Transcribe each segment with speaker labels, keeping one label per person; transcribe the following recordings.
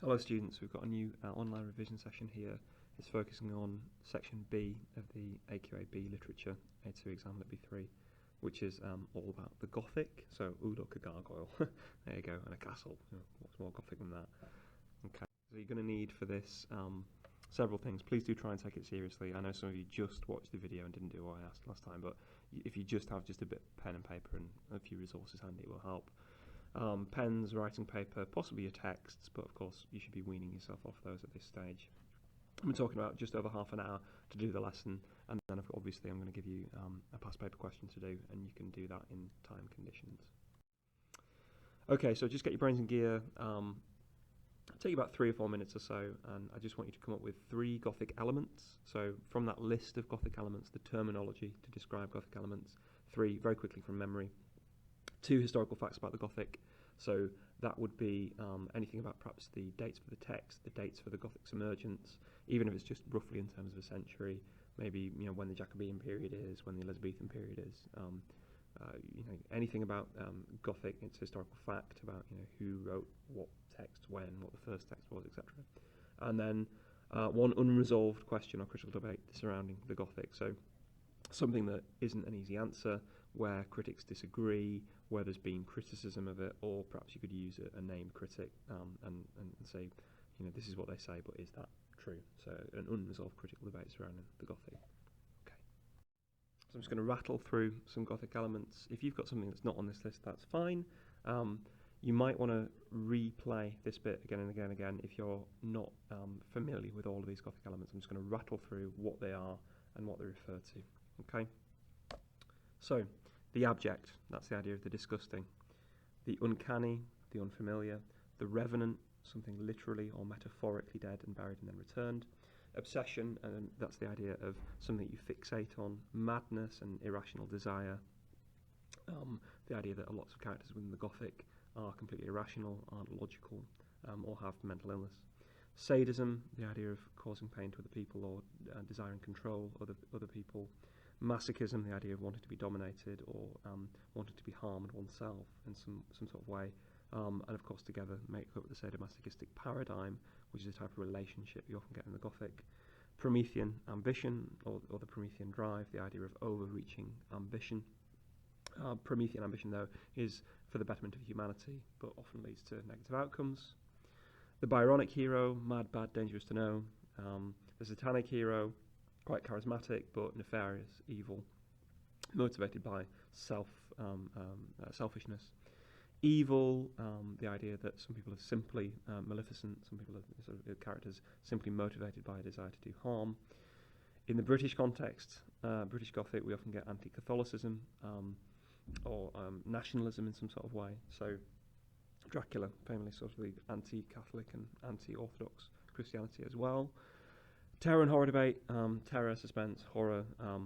Speaker 1: Hello students, we've got a new online revision session here. It's focusing on section B of the AQA B Literature A2 EXEMPLAR B3, which is all about the Gothic. So, ooh, look, a gargoyle. There you go, and a castle. You know, what's more Gothic than that? Okay, so you're going to need for this several things. Please do try and take it seriously. I know some of you just watched the video and didn't do what I asked last time, but if you just have just a bit of pen and paper and a few resources handy, it will help. Pens, writing paper, possibly your texts, but of course you should be weaning yourself off those at this stage. I'm talking about just over half an hour to do the lesson, and then obviously I'm going to give you a past paper question to do, and you can do that in time conditions. Okay, so just get your brains in gear. It'll take you about 3 or 4 minutes or so, and I just want you to come up with 3 Gothic elements. So from that list of Gothic elements, the terminology to describe Gothic elements, 3 very quickly from memory. 2 historical facts about the Gothic, so that would be anything about perhaps the dates for the text, the dates for the Gothic's emergence, even if it's just roughly in terms of a century, maybe when the Jacobean period is, when the Elizabethan period is, anything about Gothic, its historical fact about who wrote what text, when, what the first text was, etc. And then 1 unresolved question or critical debate surrounding the Gothic, so something that isn't an easy answer, where critics disagree, where there's been criticism of it, or perhaps you could use a named critic and say, this is what they say, but is that true? So an unresolved critical debate surrounding the Gothic. Okay. So I'm just going to rattle through some Gothic elements. If you've got something that's not on this list, that's fine. You might want to replay this bit again and again and again if you're not familiar with all of these Gothic elements. I'm just going to rattle through what they are and what they refer to. Okay. So, the abject, that's the idea of the disgusting. The uncanny, the unfamiliar. The revenant, something literally or metaphorically dead and buried and then returned. Obsession, and that's the idea of something you fixate on. Madness and irrational desire. The idea that lots of characters within the Gothic are completely irrational, aren't logical, or have mental illness. Sadism, the idea of causing pain to other people or desiring control other people. Masochism, the idea of wanting to be dominated or wanting to be harmed oneself in some sort of way, and of course together make up the sadomasochistic paradigm, which is a type of relationship you often get in the Gothic. Promethean ambition, or the Promethean drive, the idea of overreaching ambition. Promethean ambition, though, is for the betterment of humanity, but often leads to negative outcomes. The Byronic hero, mad, bad, dangerous to know. The Satanic hero, quite charismatic but nefarious, evil, motivated by selfishness. Evil, the idea that some people are simply maleficent, some people are sort of characters simply motivated by a desire to do harm. In the British context, British Gothic, we often get anti-Catholicism or nationalism in some sort of way. So Dracula, famously sort of the anti-Catholic and anti-Orthodox Christianity as well. Terror and horror debate, terror, suspense, horror,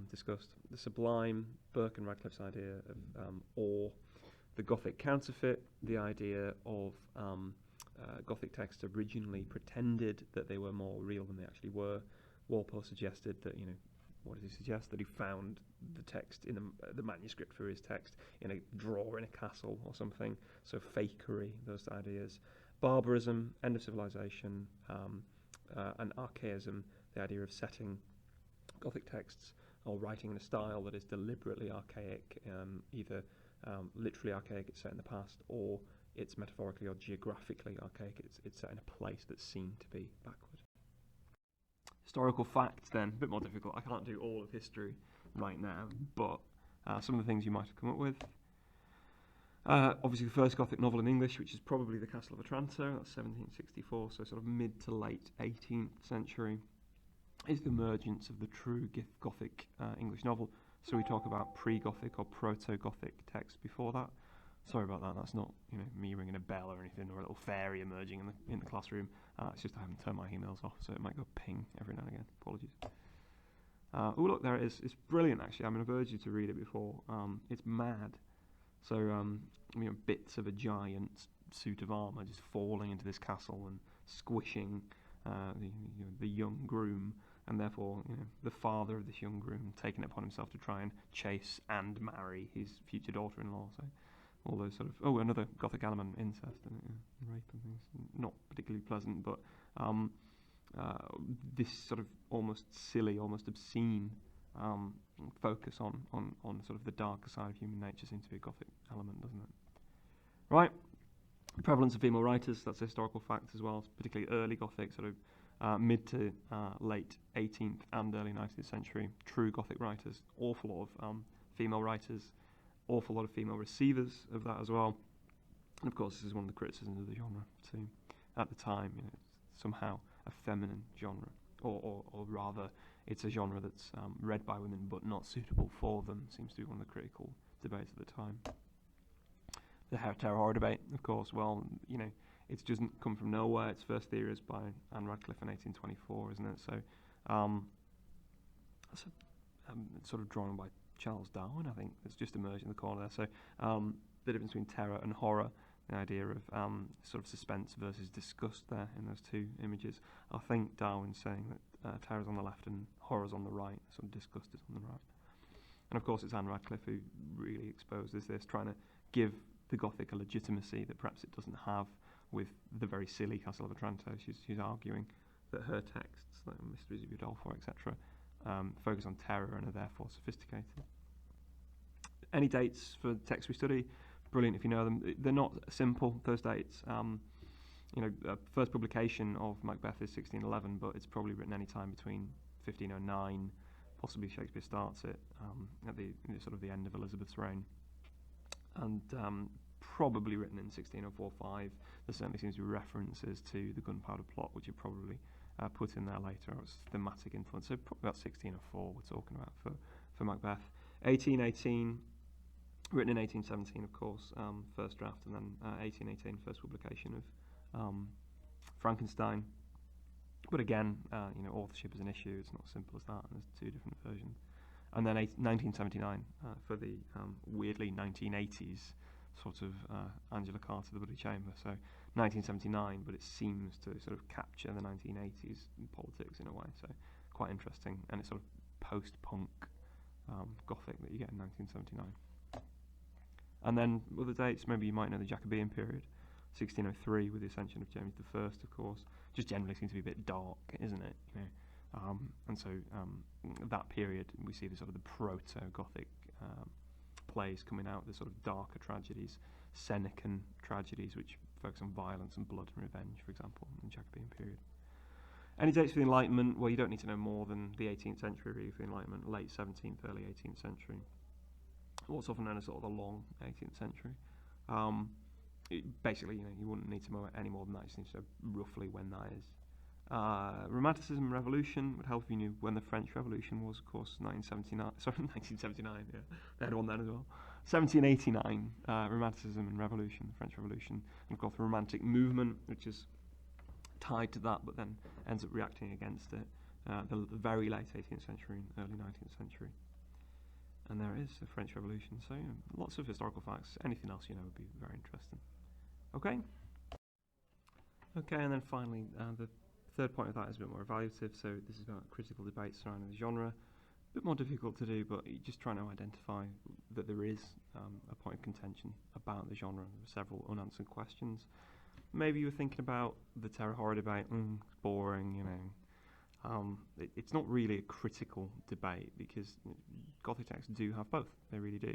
Speaker 1: discussed. The sublime, Burke and Radcliffe's idea of awe. The Gothic counterfeit, the idea of Gothic texts originally pretended that they were more real than they actually were. Walpole suggested that, what does he suggest? That he found the text in the manuscript for his text in a drawer in a castle or something. So fakery, those ideas. Barbarism, end of civilization, and archaism, the idea of setting Gothic texts or writing in a style that is deliberately archaic, either literally archaic, it's set in the past, or it's metaphorically or geographically archaic, it's set in a place that's seen to be backward. Historical facts then, a bit more difficult. I can't do all of history right now, but some of the things you might have come up with. Obviously the first Gothic novel in English, which is probably The Castle of Otranto, that's 1764, so sort of mid to late 18th century, is the emergence of the true Gothic English novel. So we talk about pre-Gothic or proto-Gothic text before that. Sorry about that, that's not me ringing a bell or anything, or a little fairy emerging in the classroom. It's just I haven't turned my emails off, so it might go ping every now and again. Apologies. Oh look, there it is. It's brilliant actually. I mean, I've urged you to read it before. It's mad. So bits of a giant suit of armour just falling into this castle and squishing the young groom, and therefore the father of this young groom taking it upon himself to try and chase and marry his future daughter-in-law. So all those sort of another Gothic element, incest and rape and things, not particularly particularly pleasant, but this sort of almost silly, almost obscene focus on sort of the darker side of human nature seems to be a Gothic element, doesn't it? Right. Prevalence of female writers, that's a historical fact as well, particularly early Gothic, sort of mid to late 18th and early 19th century. True Gothic writers, awful lot of female writers, awful lot of female receivers of that as well. And of course, this is one of the criticisms of the genre too. At the time, it's somehow a feminine genre, or rather, it's a genre that's read by women but not suitable for them. Seems to be one of the critical debates at the time. The terror horror debate, of course. Well, it doesn't come from nowhere. Its first theories by Anne Radcliffe in 1824, isn't it? So, it's sort of drawn by Charles Darwin, I think. It's just emerged in the corner there. So, the difference between terror and horror, the idea of sort of suspense versus disgust there in those two images. I think Darwin's saying that terror's on the left and horror's on the right, so disgust is on the right. And of course, it's Anne Radcliffe who really exposes this, trying to give the Gothic a legitimacy that perhaps it doesn't have with the very silly Castle of Otranto. She's arguing that her texts, like Mysteries of Udolpho, etc., focus on terror and are therefore sophisticated. Any dates for texts we study? Brilliant if you know them. They're not simple, those dates. First publication of Macbeth is 1611, but it's probably written any time between 1509, possibly Shakespeare starts it at the sort of the end of Elizabeth's reign. And probably written in 1604-5. There certainly seems to be references to the Gunpowder Plot, which are probably put in there later, or it's thematic influence. So probably about 1604 we're talking about for Macbeth. 1818, written in 1817, of course, first draft, and then 1818, first publication of Frankenstein. But again, authorship is an issue. It's not as simple as that. There's two different versions. And then 1979 for the weirdly 1980s sort of Angela Carter, The Bloody Chamber. So 1979, but it seems to sort of capture the 1980s in politics in a way. So quite interesting, and it's sort of post-punk Gothic that you get in 1979. And then other dates, maybe you might know the Jacobean period, 1603 with the ascension of James I, of course. Just generally seems to be a bit dark, isn't it? And so that period, we see the sort of the proto-Gothic plays coming out, the sort of darker tragedies, Senecan tragedies, which focus on violence and blood and revenge, for example, in the Jacobean period. Any dates for the Enlightenment? Well, you don't need to know more than the 18th century, really, for the Enlightenment, late 17th, early 18th century. What's often known as sort of the long 18th century. Basically, you wouldn't need to know any more than that. You just need to know roughly when that is. Romanticism, Revolution would help if you knew when the French Revolution was, of course, 1979, yeah. They had one then as well. 1789, Romanticism and Revolution, the French Revolution. And of course, the Romantic movement, which is tied to that, but then ends up reacting against it. The very late 18th century and early 19th century. And there is the French Revolution. So, lots of historical facts. Anything else would be very interesting. Okay? Okay, and then finally, the third point of that is a bit more evaluative. So this is about critical debates surrounding the genre. A bit more difficult to do, but you're just trying to identify that there is a point of contention about the genre. There are several unanswered questions. Maybe you were thinking about the terror horror debate. It's boring, it's not really a critical debate because Gothic texts do have both. They really do.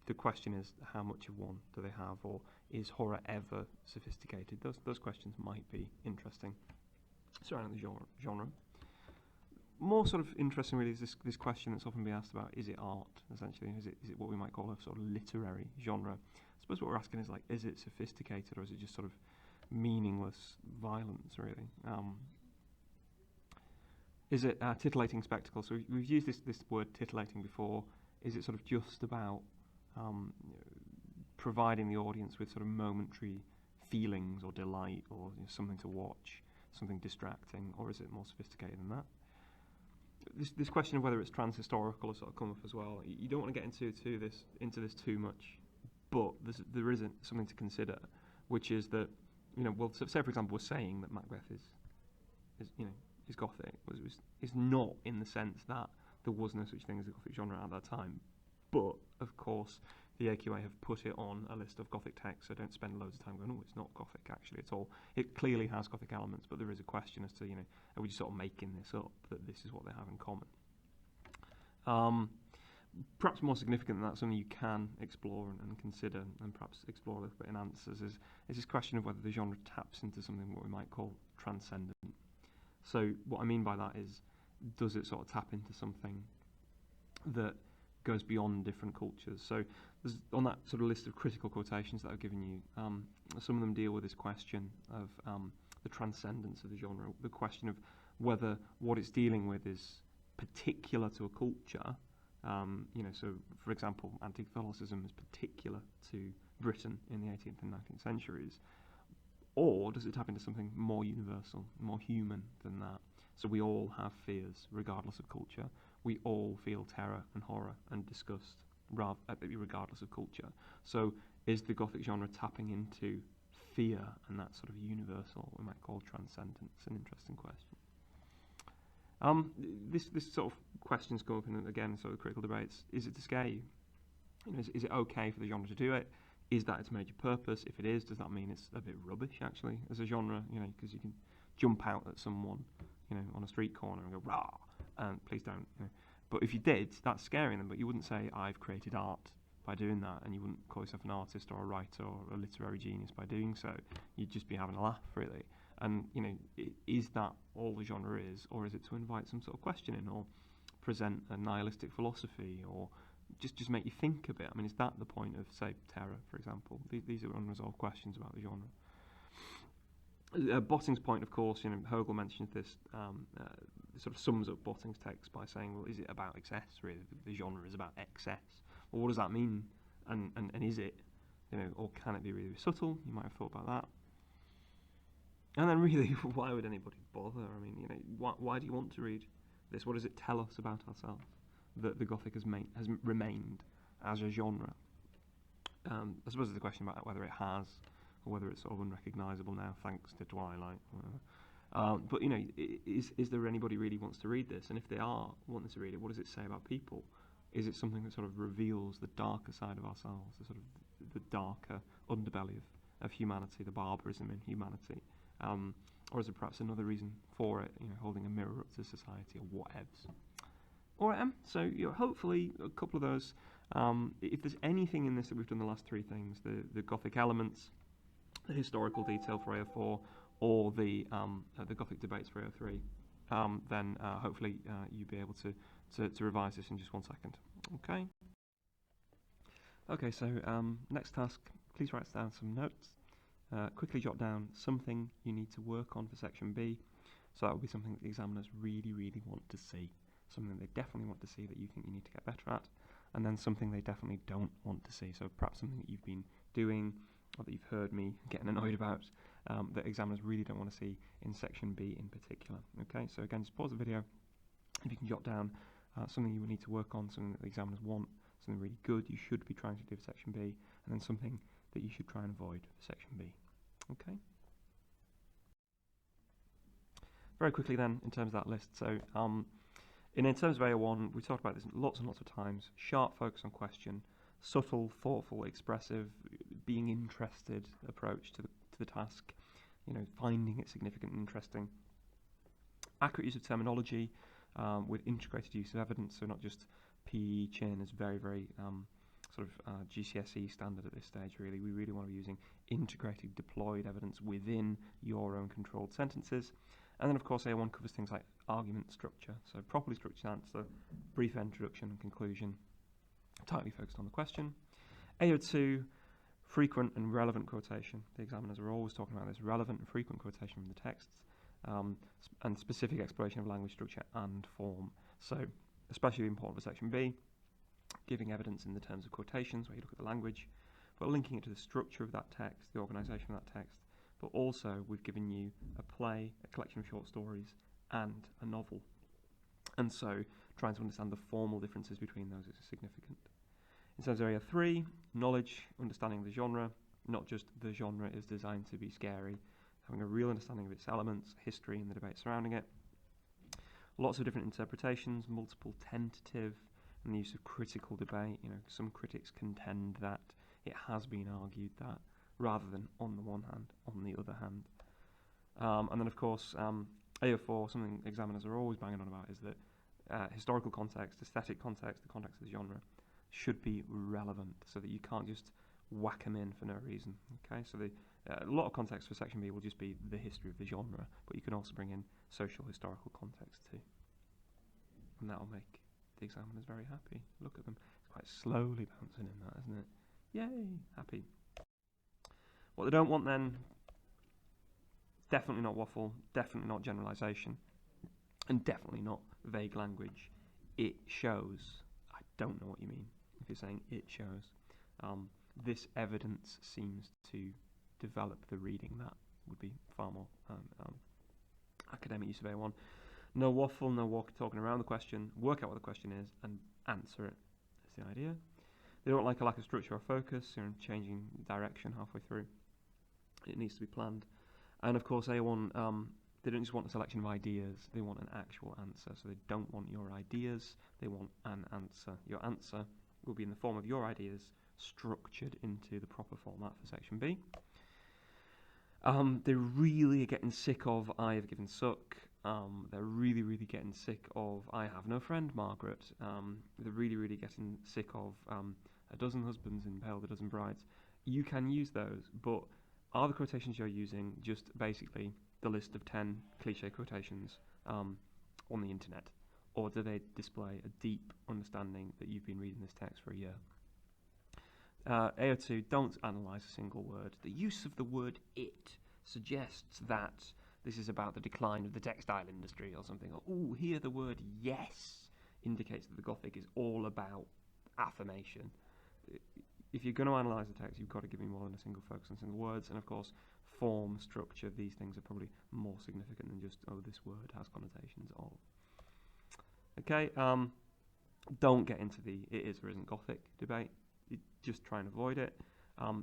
Speaker 1: The question is, how much of one do they have, or is horror ever sophisticated? Those questions might be interesting surrounding the genre. More sort of interesting really is this question that's often been asked about, is it art, essentially? Is it what we might call a sort of literary genre? I suppose what we're asking is, is it sophisticated, or is it just sort of meaningless violence, really? Is it a titillating spectacle? So we've used this word titillating before. Is it sort of just about providing the audience with sort of momentary feelings or delight, or something to watch, something distracting, or is it more sophisticated than that? This question of whether it's transhistorical has sort of come up as well. You don't want to get into this too much, but there is something to consider, which is that say for example we're saying that Macbeth is Gothic, is not in the sense that there was no such thing as a Gothic genre at that time. But, of course, the AQA have put it on a list of Gothic texts, so don't spend loads of time going, oh, it's not Gothic actually at all. It clearly has Gothic elements, but there is a question as to, are we just sort of making this up, that this is what they have in common? Perhaps more significant than that, something you can explore and consider, and perhaps explore a little bit in answers, is this question of whether the genre taps into something what we might call transcendent. So what I mean by that is, does it sort of tap into something that goes beyond different cultures? So there's, on that sort of list of critical quotations that I've given you, some of them deal with this question of the transcendence of the genre, the question of whether what it's dealing with is particular to a culture. So for example, antique Catholicism is particular to Britain in the 18th and 19th centuries, or does it tap into something more universal, more human than that? So we all have fears, regardless of culture. We all feel terror and horror and disgust, regardless of culture. So is the Gothic genre tapping into fear and that sort of universal, what we might call transcendence? An interesting question. This sort of questions go up in, again, sort of critical debates. Is it to scare you? Is it okay for the genre to do it? Is that its major purpose? If it is, does that mean it's a bit rubbish, actually, as a genre? Because you can jump out at someone, on a street corner and go, rah, and please don't. But if you did, that's scaring them, but you wouldn't say, I've created art by doing that, and you wouldn't call yourself an artist or a writer or a literary genius by doing so. You'd just be having a laugh, really. And, is that all the genre is, or is it to invite some sort of questioning, or present a nihilistic philosophy, or just make you think a bit? I mean, is that the point of, say, terror, for example? These are unresolved questions about the genre. Botting's point, of course, Hegel mentions this, sort of sums up Botting's text by saying, well, is it about excess, really? The genre is about excess. Well, what does that mean? And is it, or can it be really subtle? You might have thought about that. And then really, why would anybody bother? I mean, why do you want to read this? What does it tell us about ourselves that the Gothic has remained as a genre? I suppose there's a question about whether it has, or whether it's sort of unrecognisable now, thanks to Twilight. But is there anybody really wants to read this? And if they are wanting to read it, what does it say about people? Is it something that sort of reveals the darker side of ourselves, the sort of the darker underbelly of humanity, the barbarism in humanity? Or is it perhaps another reason for it, holding a mirror up to society, or whatevs? Alright, so hopefully a couple of those. If there's anything in this that we've done the last three things, the Gothic elements, the historical detail for AO4, or the Gothic debates for AO3, then hopefully you'll be able to revise this in just 1 second. Okay, so next task, please write down some notes. Quickly jot down something you need to work on for section B. So that will be something that the examiners really, really want to see. Something that they definitely want to see that you think you need to get better at. And then something they definitely don't want to see. So perhaps something that you've been doing, or that you've heard me getting annoyed about, that examiners really don't want to see in section B in particular. Okay, so again, just pause the video. If you can jot down something you will need to work on, something that the examiners want, something really good you should be trying to do for section B, and then something that you should try and avoid for section B. Okay. Very quickly then, in terms of that list, so in terms of AO1, we talked about this lots and lots of times. Sharp focus on question, subtle, thoughtful, expressive, being interested approach to the task, finding it significant and interesting. Accurate use of terminology with integrated use of evidence, so not just PE, Chin is very, very GCSE standard at this stage, really. We really want to be using integrated, deployed evidence within your own controlled sentences. And then, of course, A1 covers things like argument structure, so properly structured answer, brief introduction and conclusion, tightly focused on the question. AO2, frequent and relevant quotation. The examiners are always talking about this, relevant and frequent quotation from the texts, and specific exploration of language structure and form. So, especially important for section B, giving evidence in the terms of quotations, where you look at the language, but linking it to the structure of that text, the organisation of that text, but also we've given you a play, a collection of short stories, and a novel. And so trying to understand the formal differences between those is significant. In terms of area 3, knowledge, understanding the genre, not just the genre is designed to be scary, having a real understanding of its elements, history and the debate surrounding it. Lots of different interpretations, multiple tentative and the use of critical debate. Some critics contend that it has been argued that, rather than on the one hand, on the other hand. And then, of course, AO4, something examiners are always banging on about, is that historical context, aesthetic context, the context of the genre, should be relevant, so that you can't just whack them in for no reason. Okay, so a lot of context for section B will just be the history of the genre, but you can also bring in social historical context too, and that'll make the examiners very happy. Look at them; it's quite slowly bouncing in that, isn't it? Yay, happy. What they don't want then, definitely not waffle, definitely not generalisation, and definitely not vague language. It shows. I don't know what you mean if you're saying it shows. This evidence seems to develop the reading. That would be far more academic use of A1. No waffle, no talking around the question. Work out what the question is and answer it. That's the idea. They don't like a lack of structure or focus, changing direction halfway through. It needs to be planned. And of course, A1, they don't just want a selection of ideas, they want an actual answer. So they don't want your ideas, they want an answer. Your answer will be in the form of your ideas, structured into the proper format for section B. They really are getting sick of I have given suck. They're really, really getting sick of I have no friend, Margaret. They're really, really getting sick of a dozen husbands impaled a dozen brides. You can use those, but are the quotations you're using just basically the list of 10 cliche quotations on the internet? Or do they display a deep understanding that you've been reading this text for a year? AO2, don't analyse a single word. The use of the word it suggests that this is about the decline of the textile industry or something. Or, here the word yes indicates that the Gothic is all about affirmation. If you're going to analyse the text, you've got to give me more than a single focus on single words. And of course, form, structure, these things are probably more significant than just, this word has connotations of. Okay, don't get into the it is or isn't Gothic debate. Just try and avoid it.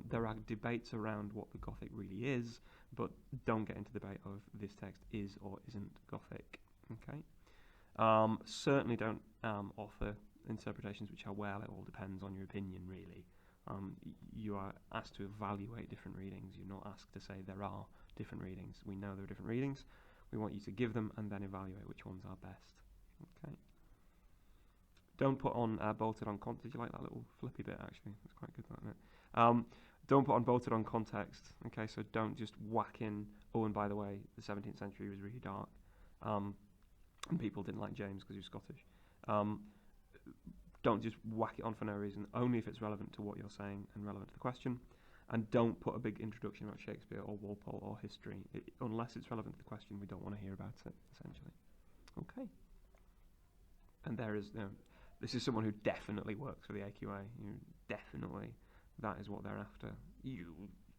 Speaker 1: There are debates around what the Gothic really is, but don't get into the debate of this text is or isn't Gothic. Okay. Certainly don't offer interpretations which are, well, it all depends on your opinion, really. You are asked to evaluate different readings. You're not asked to say there are different readings. We know there are different readings. We want you to give them and then evaluate which ones are best. Okay. Don't put on bolted on context. Did you like that little flippy bit, actually? It's quite good, isn't it? Don't put on bolted on context. Okay, so don't just whack in, oh, and by the way, the 17th century was really dark. And people didn't like James because he was Scottish. Don't just whack it on for no reason, only if it's relevant to what you're saying and relevant to the question. And don't put a big introduction about Shakespeare or Walpole or history. Unless it's relevant to the question, we don't want to hear about it, essentially. Okay. And there is, this is someone who definitely works for the AQA. Definitely, that is what they're after. You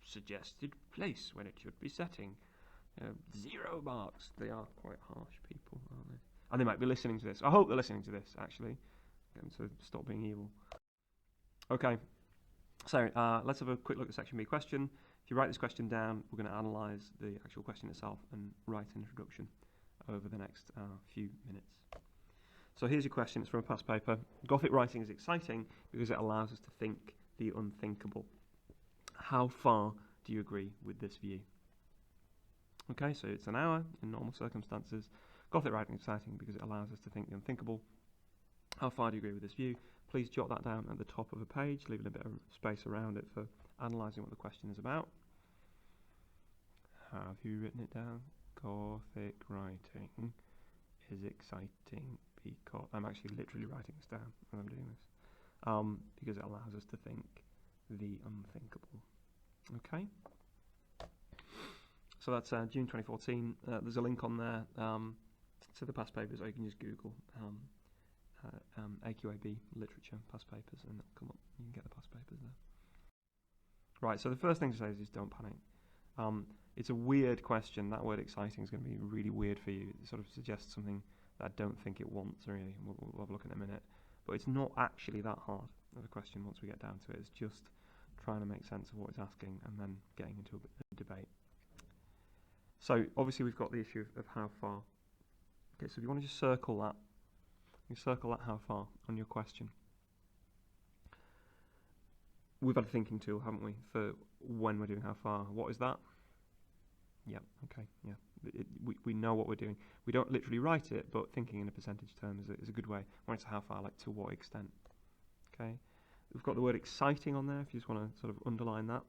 Speaker 1: suggested place when it should be setting. 0 marks. They are quite harsh people, aren't they? And they might be listening to this. I hope they're listening to this, actually. Get them to stop being evil. Okay. So, let's have a quick look at section B question. If you write this question down, we're going to analyse the actual question itself and write an introduction over the next few minutes. So here's your question. It's from a past paper. Gothic writing is exciting because it allows us to think the unthinkable. How far do you agree with this view? Okay, so it's an hour in normal circumstances. Gothic writing is exciting because it allows us to think the unthinkable. How far do you agree with this view? Please jot that down at the top of a page, leaving a bit of space around it for analysing what the question is about. Have you written it down? Gothic writing is exciting because I'm actually literally writing this down as I'm doing this, because it allows us to think the unthinkable. Okay. So that's June 2014. There's a link on there to the past papers, or you can just Google AQA B Literature past papers, and it'll come up. You can get the past papers there. Right. So the first thing to say is don't panic. It's a weird question. That word exciting is going to be really weird for you. It sort of suggests something that I don't think it wants, really. We'll have a look in a minute. But it's not actually that hard of a question once we get down to it. It's just trying to make sense of what it's asking and then getting into a debate. So obviously we've got the issue of how far. Okay, so if you want to just circle that, You circle that how far on your question. We've had a thinking tool, haven't we, for when we're doing how far. What is that? Yeah, okay, yeah. We know what we're doing. We don't literally write it, but thinking in a percentage term is a good way. When it's how far, like to what extent. Okay. We've got the word exciting on there, if you just want to sort of underline that.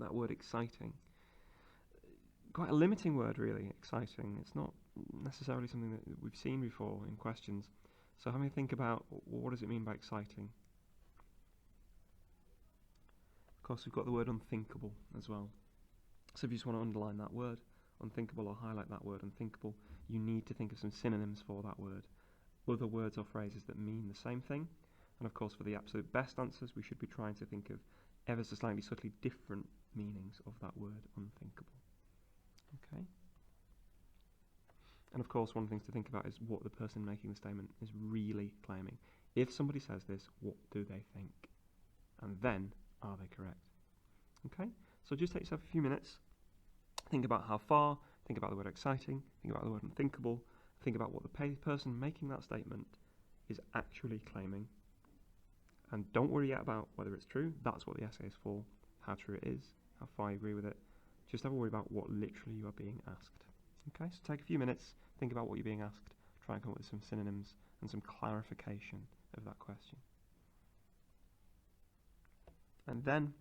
Speaker 1: That word exciting. Quite a limiting word, really, exciting. It's not necessarily something that we've seen before in questions. So having to think about, what does it mean by exciting? Of course, we've got the word unthinkable as well. So if you just want to underline that word, unthinkable, or highlight that word, unthinkable, you need to think of some synonyms for that word. Other words or phrases that mean the same thing. And of course, for the absolute best answers, we should be trying to think of ever so slightly subtly different meanings of that word, unthinkable. Okay? And of course, one of the things to think about is what the person making the statement is really claiming. If somebody says this, what do they think? And then, are they correct? Okay? So just take yourself a few minutes. Think about how far, think about the word exciting, think about the word unthinkable, think about what the person making that statement is actually claiming. And don't worry yet about whether it's true. That's what the essay is for, how true it is, how far you agree with it. Just have a worry about what literally you are being asked. Okay, so take a few minutes, think about what you're being asked, try and come up with some synonyms and some clarification of that question. And then,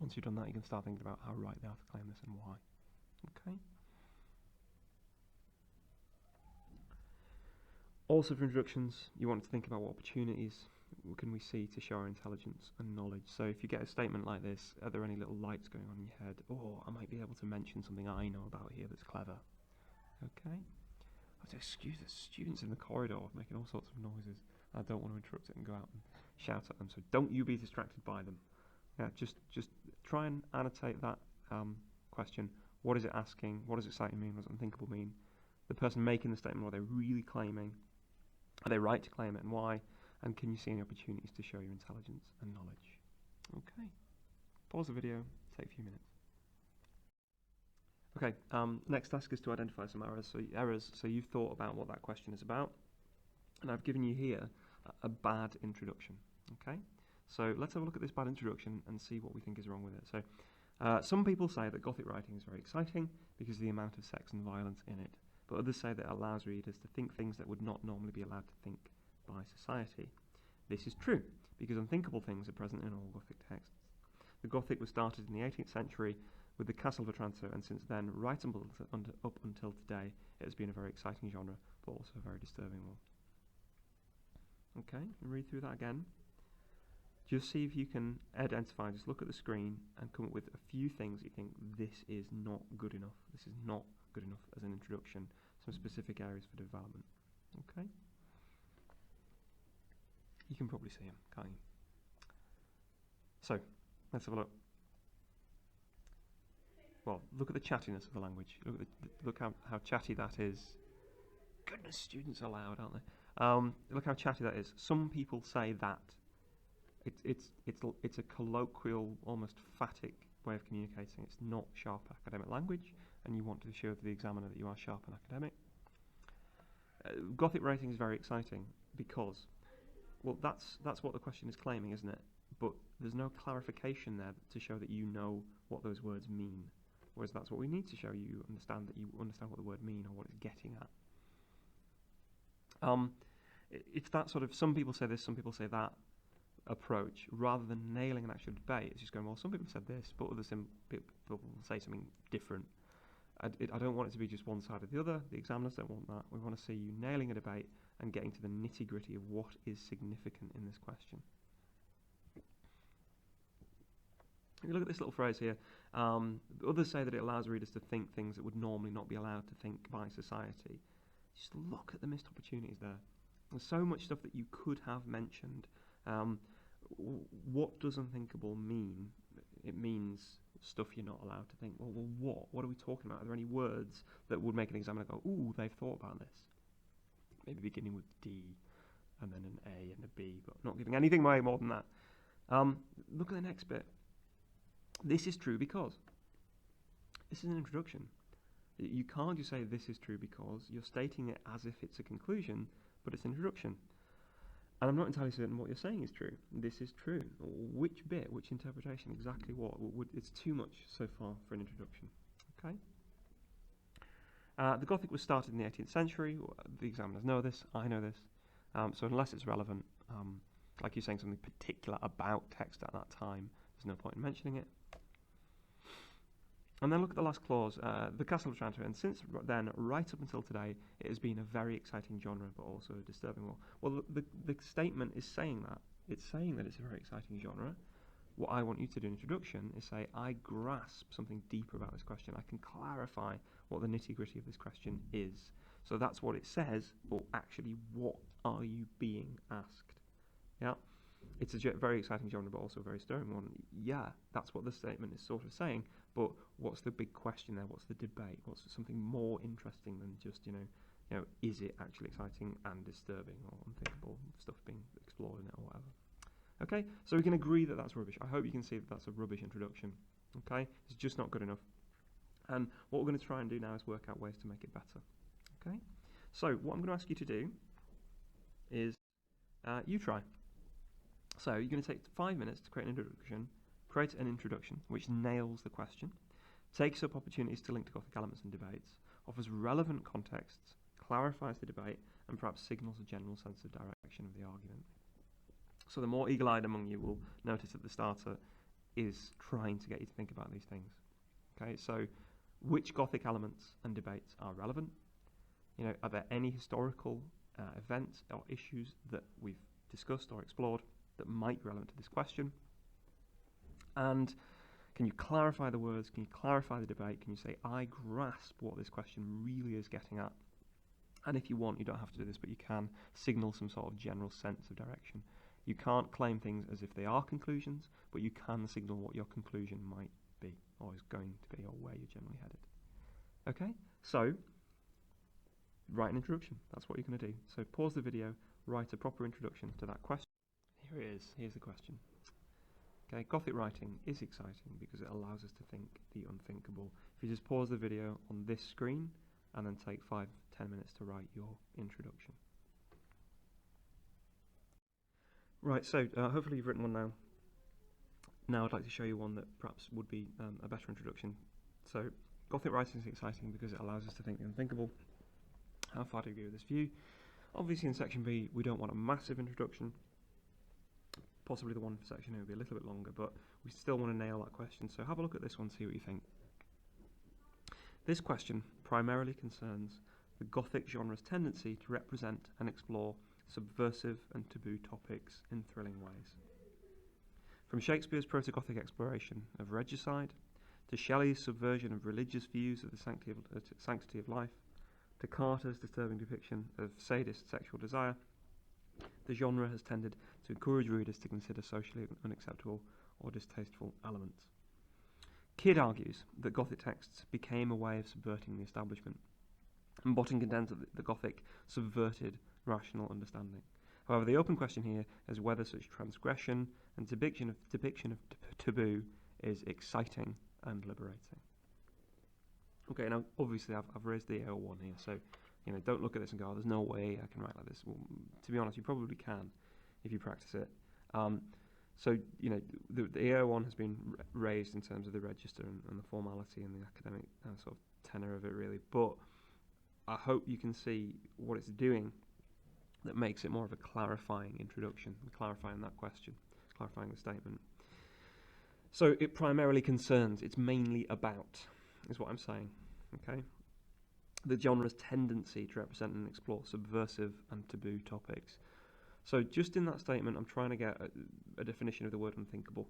Speaker 1: once you've done that, you can start thinking about how right they are to claim this and why. Okay. Also for introductions, you want to think about what opportunities can we see to show our intelligence and knowledge. So if you get a statement like this, are there any little lights going on in your head? Oh, I might be able to mention something I know about here that's clever. Okay. Excuse the students in the corridor making all sorts of noises. I don't want to interrupt it and go out and shout at them. So don't you be distracted by them. Yeah, just try and annotate that question. What is it asking? What does exciting mean? What does unthinkable mean? The person making the statement, what are they really claiming? Are they right to claim it and why? And can you see any opportunities to show your intelligence and knowledge? Okay. Pause the video, take a few minutes. Okay, next task is to identify some errors. So you've thought about what that question is about, and I've given you here a bad introduction. Okay, so let's have a look at this bad introduction and see what we think is wrong with it. So some people say that Gothic writing is very exciting because of the amount of sex and violence in it, but others say that it allows readers to think things that would not normally be allowed to think by society. This is true, because unthinkable things are present in all Gothic texts. The Gothic was started in the 18th century with the Castle of Otranto, and since then, right up until today, it has been a very exciting genre, but also a very disturbing one. Okay, read through that again. Just see if you can identify, just look at the screen and come up with a few things you think this is not good enough. This is not good enough as an introduction, some specific areas for development. Okay? You can probably see them, can't you? So, let's have a look. Well, look at the chattiness of the language. Look how chatty that is. Goodness, students are loud, aren't they? Look how chatty that is. Some people say that. It's a colloquial, almost phatic way of communicating. It's not sharp academic language, and you want to show to the examiner that you are sharp and academic. Gothic writing is very exciting because, well, that's what the question is claiming, isn't it? But there's no clarification there to show that you know what those words mean. Whereas that's what we need to show you understand, that you understand what the word mean or what it's getting at. It's that sort of, some people say this, some people say that approach, rather than nailing an actual debate. It's just going, well, some people said this, but other people say something different. I don't want it to be just one side or the other. The examiners don't want that. We want to see you nailing a debate and getting to the nitty-gritty of what is significant in this question. If you look at this little phrase here, others say that it allows readers to think things that would normally not be allowed to think by society. Just look at the missed opportunities there. There's so much stuff that you could have mentioned. What does unthinkable mean? It means stuff you're not allowed to think. Well, what? What are we talking about? Are there any words that would make an examiner go, ooh, they've thought about this? Maybe beginning with D, and then an A and a B, but not giving anything away more than that. Look at the next bit. This is true because. This is an introduction. You can't just say this is true because. You're stating it as if it's a conclusion, but it's an introduction. And I'm not entirely certain what you're saying is true. This is true. Which bit, which interpretation, exactly what? It's too much so far for an introduction. Okay. The Gothic was started in the 18th century. The examiners know this. I know this. So unless it's relevant, like you're saying something particular about text at that time, there's no point in mentioning it. And then look at the last clause, the Castle of Otranto, and since then, right up until today, it has been a very exciting genre, but also a disturbing one. Well, the statement is saying that. It's saying that it's a very exciting genre. What I want you to do in introduction is say, I grasp something deeper about this question. I can clarify what the nitty-gritty of this question is. So that's what it says, but actually, what are you being asked? Yeah? It's a very exciting genre, but also a very stirring one. Yeah, that's what the statement is sort of saying, but what's the big question there? What's the debate? What's something more interesting than just, is it actually exciting and disturbing or unthinkable stuff being explored in it or whatever? Okay, so we can agree that that's rubbish. I hope you can see that that's a rubbish introduction. Okay, it's just not good enough. And what we're going to try and do now is work out ways to make it better. Okay, so what I'm going to ask you to do is you try. So you're going to take 5 minutes to create an introduction which nails the question, takes up opportunities to link to Gothic elements and debates, offers relevant contexts, clarifies the debate, and perhaps signals a general sense of direction of the argument. So the more eagle-eyed among you will notice that the starter is trying to get you to think about these things. Okay, so which Gothic elements and debates are relevant? Are there any historical events or issues that we've discussed or explored that might be relevant to this question? And can you clarify the words? Can you clarify the debate? Can you say, I grasp what this question really is getting at? And if you want, you don't have to do this, but you can signal some sort of general sense of direction. You can't claim things as if they are conclusions, but you can signal what your conclusion might be, or is going to be, or where you're generally headed. Okay, so write an introduction. That's what you're going to do. So pause the video, write a proper introduction to that question. Here it is. Here's the question. Okay, Gothic writing is exciting because it allows us to think the unthinkable. If you just pause the video on this screen and then take 5-10 minutes to write your introduction. Right, so hopefully you've written one now. Now I'd like to show you one that perhaps would be a better introduction. So, Gothic writing is exciting because it allows us to think the unthinkable. How far do you agree with this view? Obviously in section B we don't want a massive introduction. Possibly the one for section A will be a little bit longer, but we still want to nail that question. So have a look at this one, see what you think. This question primarily concerns the Gothic genre's tendency to represent and explore subversive and taboo topics in thrilling ways. From Shakespeare's proto-Gothic exploration of regicide, to Shelley's subversion of religious views of the sanctity of life, to Carter's disturbing depiction of sadist sexual desire, the genre has tended to encourage readers to consider socially unacceptable or distasteful elements. Kidd argues that Gothic texts became a way of subverting the establishment, and Botting contends that the Gothic subverted rational understanding. However, the open question here is whether such transgression and depiction of taboo is exciting and liberating. Okay, now obviously I've raised the AO1 here, so don't look at this and go, oh, there's no way I can write like this. Well, to be honest, you probably can if you practice it. So the AO1 has been raised in terms of the register and the formality and the academic sort of tenor of it, really. But I hope you can see what it's doing that makes it more of a clarifying introduction, clarifying that question, clarifying the statement. So it primarily concerns, it's mainly about, is what I'm saying, okay? The genre's tendency to represent and explore subversive and taboo topics. So just in that statement, I'm trying to get a definition of the word unthinkable.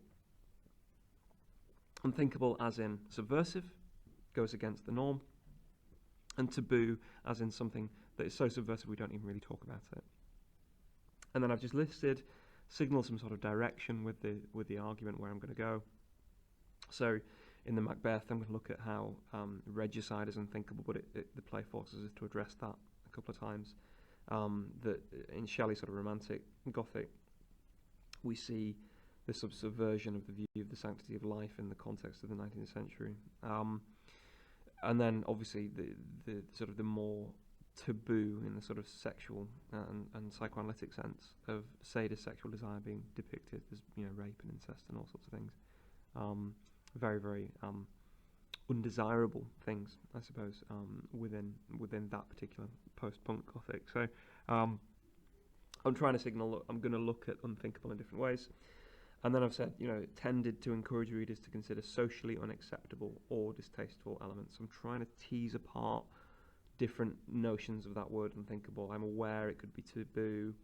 Speaker 1: Unthinkable as in subversive, goes against the norm, and taboo as in something that is so subversive we don't even really talk about it. And then I've just listed, signal some sort of direction with the argument where I'm going to go. So in the Macbeth, I'm going to look at how regicide is unthinkable, but the play forces us to address that a couple of times. That in Shelley's sort of romantic Gothic, we see the subversion of the view of the sanctity of life in the context of the 19th century. And then obviously the sort of the more taboo in the sort of sexual and psychoanalytic sense of sadist sexual desire being depicted as, you know, rape and incest and all sorts of things. Very, very undesirable things, I suppose, within that particular post-punk Gothic. So I'm trying to signal that I'm going to look at unthinkable in different ways. And then I've said, you know, it tended to encourage readers to consider socially unacceptable or distasteful elements. I'm trying to tease apart different notions of that word unthinkable. I'm aware it could be taboo.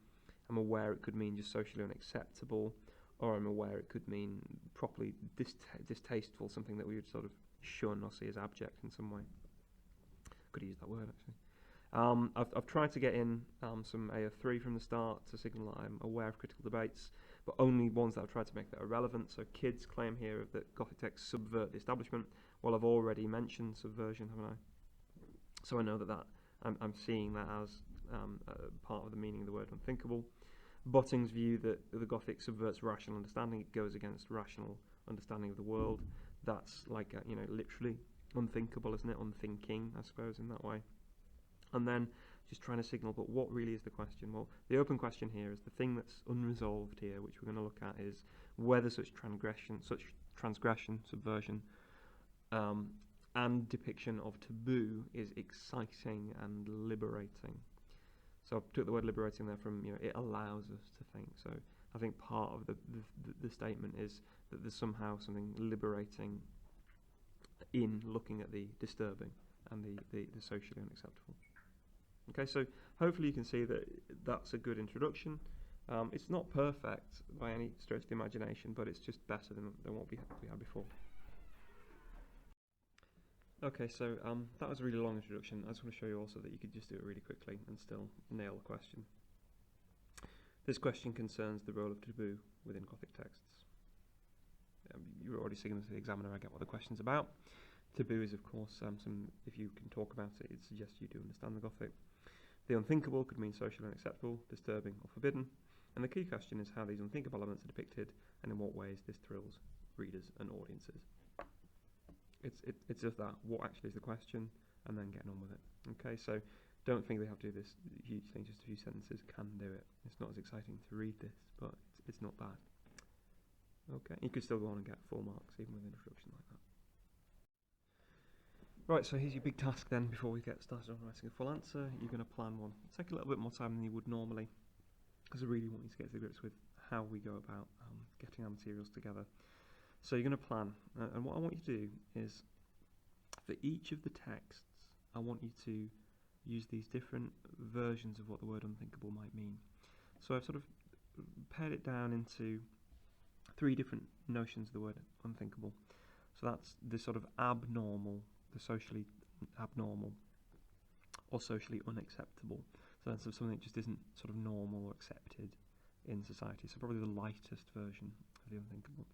Speaker 1: I'm aware it could mean just socially unacceptable, or I'm aware it could mean properly distasteful, something that we would sort of shun or see as abject in some way. Could use that word, actually. I've tried to get in some AO3 from the start to signal that I'm aware of critical debates, but only ones that I've tried to make that are relevant. So kids claim here that Gothic texts subvert the establishment. Well, I've already mentioned subversion, haven't I? So I know that I'm seeing that as part of the meaning of the word unthinkable. Botting's view that the Gothic subverts rational understanding, it goes against rational understanding of the world. That's like, you know, literally unthinkable, isn't it? Unthinking, I suppose, in that way. And then just trying to signal, but what really is the question? Well, the open question here is the thing that's unresolved here, which we're going to look at, is whether such transgression, subversion, and depiction of taboo is exciting and liberating. So I took the word liberating there from, you know, it allows us to think. So I think part of the statement is that there's somehow something liberating in looking at the disturbing and the socially unacceptable. Okay, so hopefully you can see that that's a good introduction. It's not perfect by any stretch of the imagination, but it's just better than what we had before. Okay, so that was a really long introduction. I just want to show you also that you could just do it really quickly and still nail the question. This question concerns the role of taboo within Gothic texts. You're already signaling to the examiner, I get what the question's about. Taboo is, of course, if you can talk about it, it suggests you do understand the Gothic. The unthinkable could mean socially unacceptable, disturbing, or forbidden. And the key question is how these unthinkable elements are depicted and in what ways this thrills readers and audiences. It's just that, what actually is the question, and then getting on with it. Okay, so don't think they have to do this huge thing, just a few sentences can do it. It's not as exciting to read this, but it's not bad. Okay, you could still go on and get full marks even with an introduction like that. Right, so here's your big task then before we get started on writing a full answer. You're going to plan one. It'll take a little bit more time than you would normally, because I really want you to get to grips with how we go about getting our materials together. So you're going to plan, and what I want you to do is, for each of the texts, I want you to use these different versions of what the word unthinkable might mean. So I've sort of pared it down into 3 different notions of the word unthinkable. So that's the sort of abnormal, the socially abnormal, or socially unacceptable. So that's something that just isn't sort of normal or accepted in society. So probably the lightest version of the unthinkable.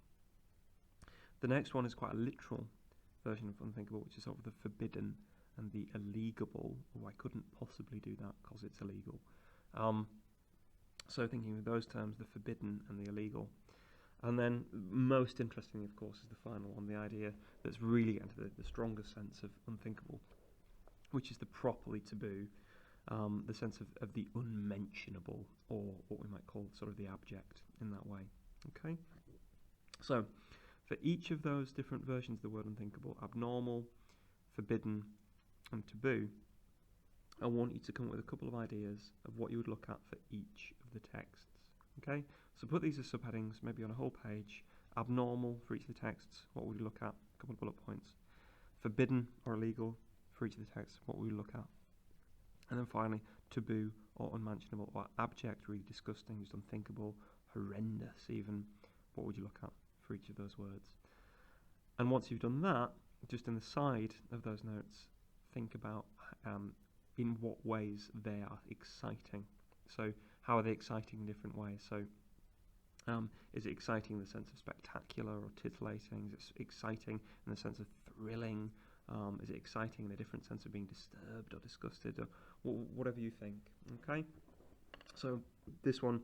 Speaker 1: The next one is quite a literal version of unthinkable, which is sort of the forbidden and the illegable. Oh, I couldn't possibly do that because it's illegal. So thinking with those terms, the forbidden and the illegal. And then most interestingly, of course, is the final one, the idea that's really getting to the strongest sense of unthinkable, which is the properly taboo, the sense of the unmentionable, or what we might call sort of the abject in that way. Okay? So for each of those different versions of the word unthinkable, abnormal, forbidden, and taboo, I want you to come up with a couple of ideas of what you would look at for each of the texts. Okay, so put these as subheadings, maybe on a whole page. Abnormal for each of the texts, what would you look at? A couple of bullet points. Forbidden or illegal for each of the texts, what would we look at? And then finally, taboo or unmentionable or abject, really disgusting, just unthinkable, horrendous even. What would you look at for each of those words? And once you've done that, just in the side of those notes, think about in what ways they are exciting. So how are they exciting in different ways? So is it exciting in the sense of spectacular or titillating? Is it exciting in the sense of thrilling? Is it exciting in a different sense of being disturbed or disgusted, or whatever you think? Okay, so this one,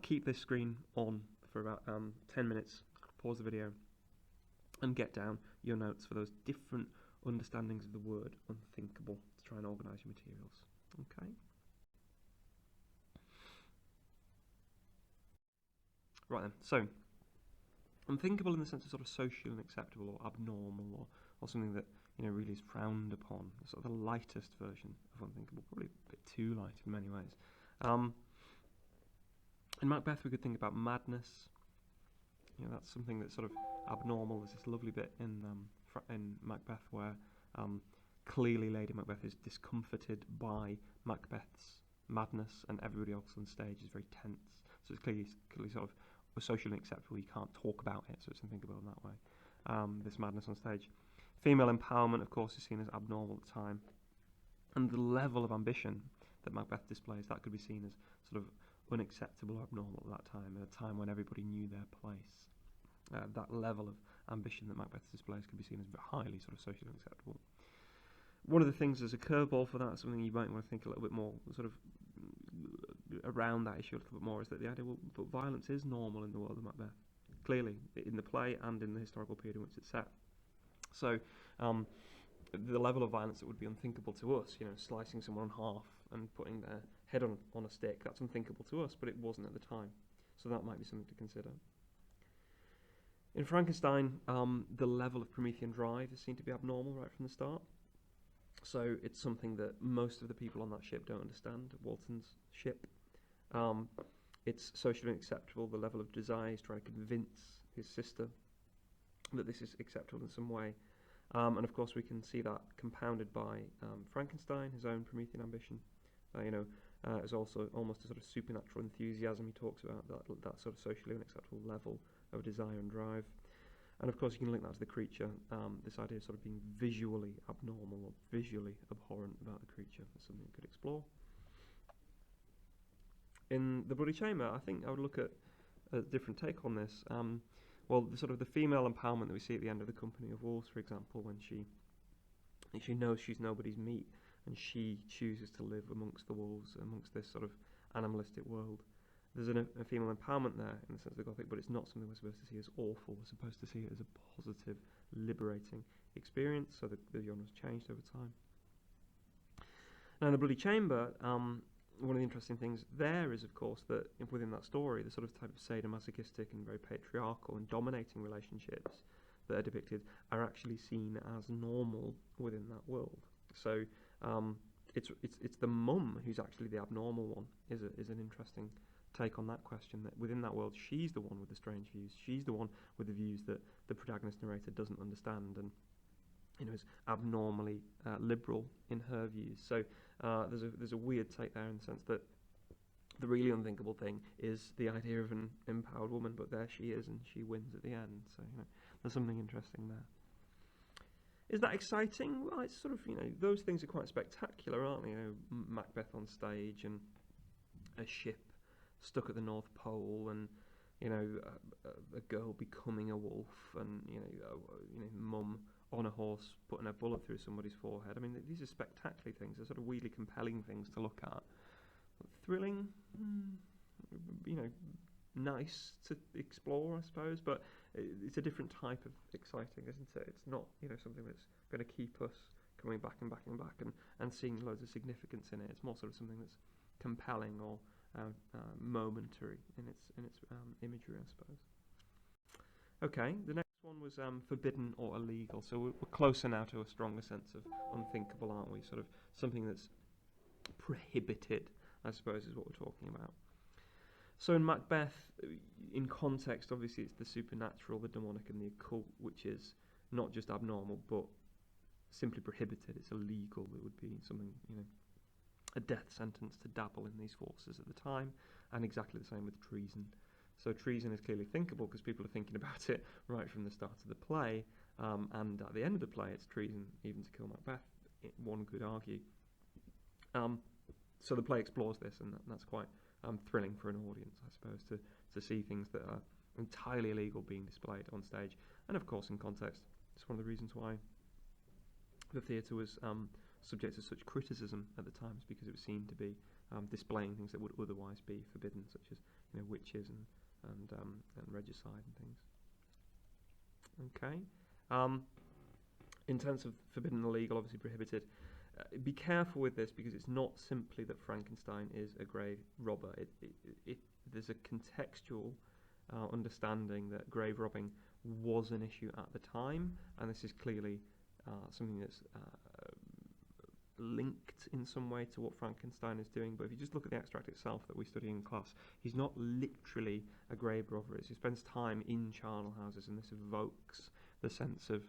Speaker 1: keep this screen on for about 10 minutes, pause the video, and get down your notes for those different understandings of the word unthinkable to try and organise your materials. Okay. Right then, so unthinkable in the sense of sort of social and acceptable or abnormal or something that really is frowned upon. Sort of the lightest version of unthinkable, probably a bit too light in many ways. In Macbeth, we could think about madness. That's something that's sort of abnormal. There's this lovely bit in Macbeth where clearly Lady Macbeth is discomforted by Macbeth's madness, and everybody else on stage is very tense. So it's clearly sort of socially acceptable. You can't talk about it, so it's unthinkable in that way. This madness on stage. Female empowerment, of course, is seen as abnormal at the time, and the level of ambition that Macbeth displays, that could be seen as sort of unacceptable or abnormal at that time, at a time when everybody knew their place. That level of ambition that Macbeth displays could be seen as highly sort of socially unacceptable. One of the things as a curveball for that, something you might want to think a little bit more sort of around that issue a little bit more, is that the idea that violence is normal in the world of Macbeth, clearly in the play and in the historical period in which it's set. So the level of violence that would be unthinkable to us, slicing someone in half and putting their head on a stick, that's unthinkable to us, but it wasn't at the time. So that might be something to consider. In Frankenstein, the level of Promethean drive is seen to be abnormal right from the start. So it's something that most of the people on that ship don't understand, Walton's ship. It's socially unacceptable. The level of desire is trying to convince his sister that this is acceptable in some way. And of course we can see that compounded by Frankenstein, his own Promethean ambition. There's also almost a sort of supernatural enthusiasm. He talks about that sort of socially unacceptable level of desire and drive. And of course you can link that to the creature, this idea of sort of being visually abnormal or visually abhorrent about the creature. That's something we could explore. In The Bloody Chamber, I think I would look at a different take on this. Well, the female empowerment that we see at the end of The Company of Wolves, for example, when she knows she's nobody's meat and she chooses to live amongst the wolves, amongst this sort of animalistic world. There's a female empowerment there in the sense of the Gothic, but it's not something we're supposed to see as awful. We're supposed to see it as a positive, liberating experience, so the genre's changed over time. Now in The Bloody Chamber, one of the interesting things there is, of course, that within that story, the sort of type of sadomasochistic and very patriarchal and dominating relationships that are depicted are actually seen as normal within that world. So it's the mum who's actually the abnormal one, is an interesting take on that question, that within that world she's the one with the strange views, she's the one with the views that the protagonist narrator doesn't understand, and is abnormally liberal in her views. So there's a weird take there in the sense that the really unthinkable thing is the idea of an empowered woman, but there she is and she wins at the end. So there's something interesting there. Is that exciting? Well, it's sort of, those things are quite spectacular, aren't they? Macbeth on stage and a ship stuck at the North Pole, and a girl becoming a wolf, and mum on a horse putting a bullet through somebody's forehead. I mean, these are spectacular things. They're sort of weirdly compelling things to look at. Thrilling, nice to explore, I suppose, but it's a different type of exciting, isn't it? It's not, something that's going to keep us coming back and back and back and seeing loads of significance in it. It's more sort of something that's compelling or momentary in its imagery, I suppose. Okay, the next one was forbidden or illegal. So we're closer now to a stronger sense of unthinkable, aren't we? Sort of something that's prohibited, I suppose, is what we're talking about. So in Macbeth, in context, obviously it's the supernatural, the demonic and the occult, which is not just abnormal, but simply prohibited. It's illegal. It would be something, a death sentence to dabble in these forces at the time, and exactly the same with treason. So treason is clearly thinkable because people are thinking about it right from the start of the play, and at the end of the play it's treason even to kill Macbeth, one could argue. So the play explores this, and that's quite thrilling for an audience, I suppose, to see things that are entirely illegal being displayed on stage. And of course in context, it's one of the reasons why the theatre was subject to such criticism at the times, because it was seen to be displaying things that would otherwise be forbidden, such as witches and regicide and things. Okay. in terms of forbidden, illegal, obviously prohibited, be careful with this, because it's not simply that Frankenstein is a grave robber. There's a contextual understanding that grave robbing was an issue at the time, and this is clearly something that's linked in some way to what Frankenstein is doing. But if you just look at the extract itself that we study in class, he's not literally a grave robber. He spends time in charnel houses, and this evokes the sense of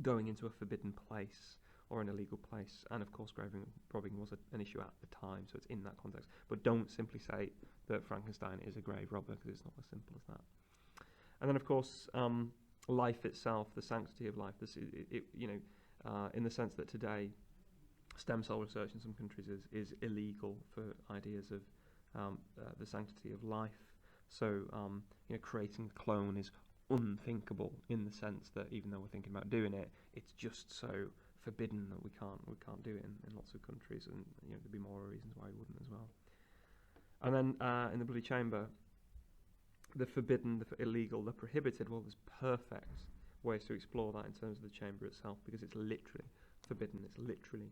Speaker 1: going into a forbidden place or an illegal place. And of course, grave robbing was an issue at the time, so it's in that context. But don't simply say that Frankenstein is a grave robber, because it's not as simple as that. And then, of course, life itself, the sanctity of life. This, in the sense that today, stem cell research in some countries is illegal for ideas of the sanctity of life. So, creating a clone is unthinkable, in the sense that even though we're thinking about doing it, it's just so forbidden that we can't do it in lots of countries, and there'd be more reasons why we wouldn't as well. And then in the Bloody Chamber, the forbidden, the illegal, the prohibited, well, there's perfect ways to explore that in terms of the chamber itself, because it's literally forbidden, it's literally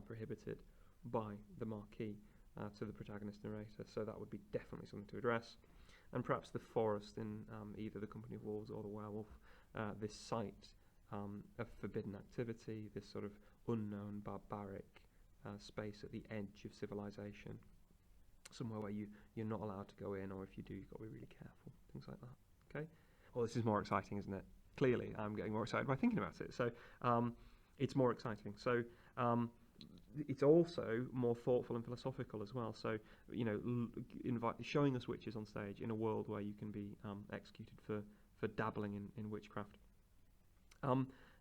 Speaker 1: prohibited by the marquis to the protagonist narrator. So that would be definitely something to address. And perhaps the forest in either the Company of Wolves or the Werewolf, this site of forbidden activity, this sort of unknown, barbaric space at the edge of civilization, somewhere where you're not allowed to go in, or if you do, you've got to be really careful, things like that. Okay. Well, this is more exciting, isn't it? Clearly, I'm getting more excited by thinking about it. So it's more exciting. So it's also more thoughtful and philosophical as well. So showing us witches on stage in a world where you can be executed for dabbling in witchcraft.